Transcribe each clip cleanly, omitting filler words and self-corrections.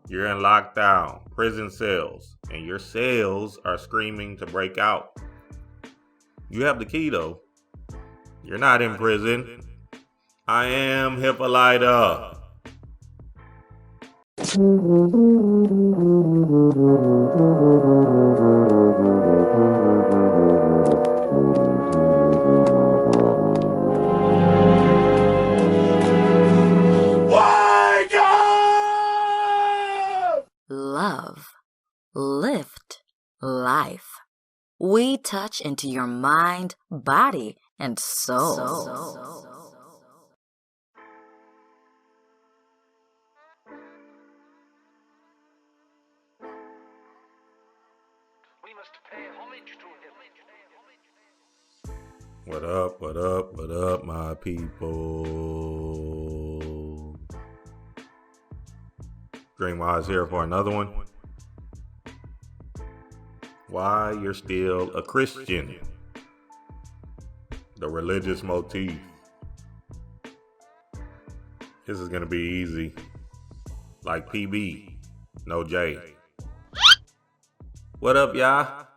You're in lockdown, prison cells, and your cells are screaming to break out. You have the key though. You're not in prison. I am Hippolytia. Love, lift, life. We touch into your mind, body, and soul. We must pay homage to him. What up, my people? Greenwise here for another one. Why you're still a Christian. The religious motif. This is gonna be easy. Like PB, no J. What up, y'all?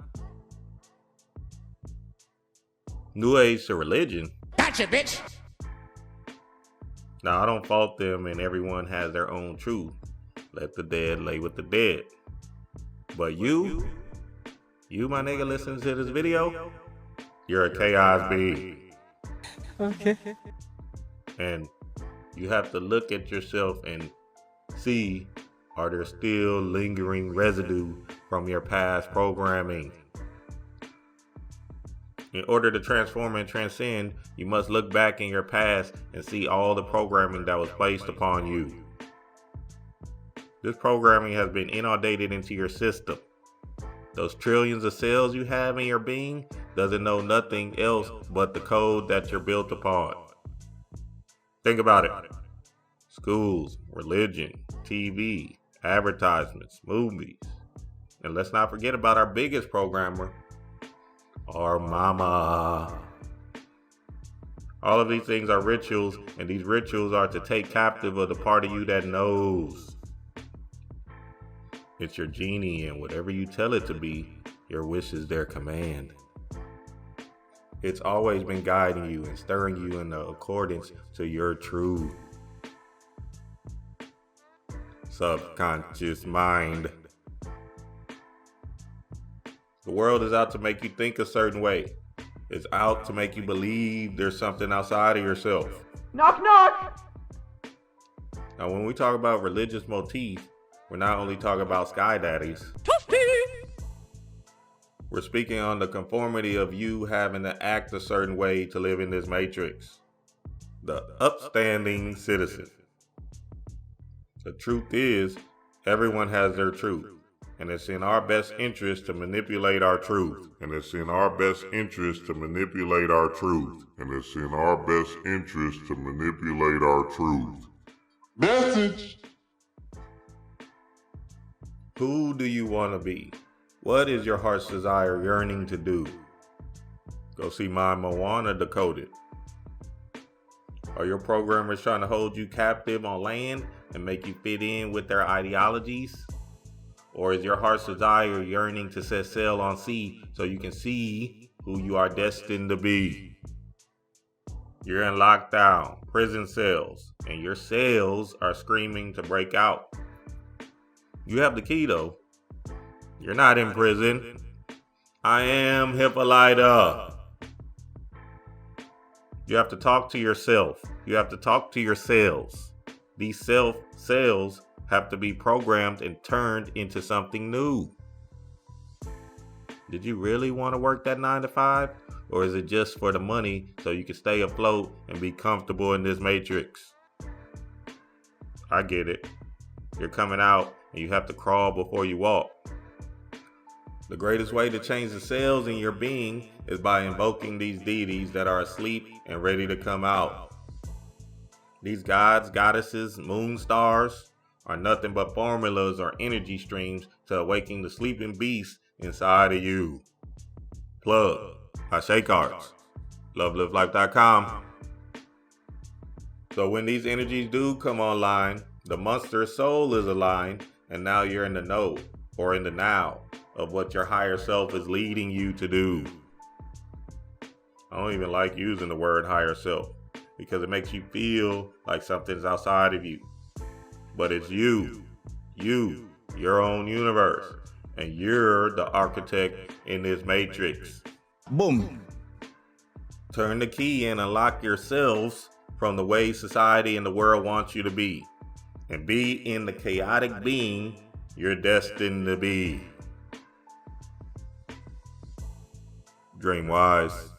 New age to religion. Gotcha, bitch. Now, I don't fault them, and everyone has their own truth. Let the dead lay with the dead. But you my nigga listening to this video, you're a chaos being. Okay. And you have to look at yourself and see, are there still lingering residue from your past programming? In order to transform and transcend, you must look back in your past and see all the programming that was placed upon you. This programming has been inundated into your system. Those trillions of cells you have in your being doesn't know nothing else but the code that you're built upon. Think about it. Schools, religion, TV, advertisements, movies. And let's not forget about our biggest programmer, our mama. All of these things are rituals, and these rituals are to take captive of the part of you that knows. It's your genie, and whatever you tell it to be, your wish is their command. It's always been guiding you and stirring you in the accordance to your truth. Subconscious mind. The world is out to make you think a certain way. It's out to make you believe there's something outside of yourself. Knock, knock. Now, when we talk about religious motif, we're not only talking about sky daddies. We're speaking on the conformity of you having to act a certain way to live in this matrix. The upstanding citizen. The truth is, everyone has their truth. And it's in our best interest to manipulate our truth. Message. Who do you want to be? What is your heart's desire yearning to do? Go see my Moana Decoded. Are your programmers trying to hold you captive on land and make you fit in with their ideologies? Or is your heart's desire yearning to set sail on sea so you can see who you are destined to be? You're in lockdown, prison cells, and your cells are screaming to break out. You have the key though. You're not in prison. I am Hippolytia. You have to talk to yourself. You have to talk to your cells. These cells have to be programmed and turned into something new. Did you really want to work that 9 to 5? Or is it just for the money so you can stay afloat and be comfortable in this matrix? I get it. You're coming out and you have to crawl before you walk. The greatest way to change the cells in your being is by invoking these deities that are asleep and ready to come out. These gods, goddesses, moon stars are nothing but formulas or energy streams to awaken the sleeping beast inside of you. Plug. I shake arts. LoveLiveLife.com. So when these energies do come online, the monster soul is aligned And now you're in the know, or in the now, of what your higher self is leading you to do. I don't even like using the word higher self because it makes you feel like something's outside of you. But it's you, your own universe, and you're the architect in this matrix. Boom. Turn the key and unlock yourselves from the way society and the world wants you to be, and be in the chaotic being you're destined to be. Dream wise.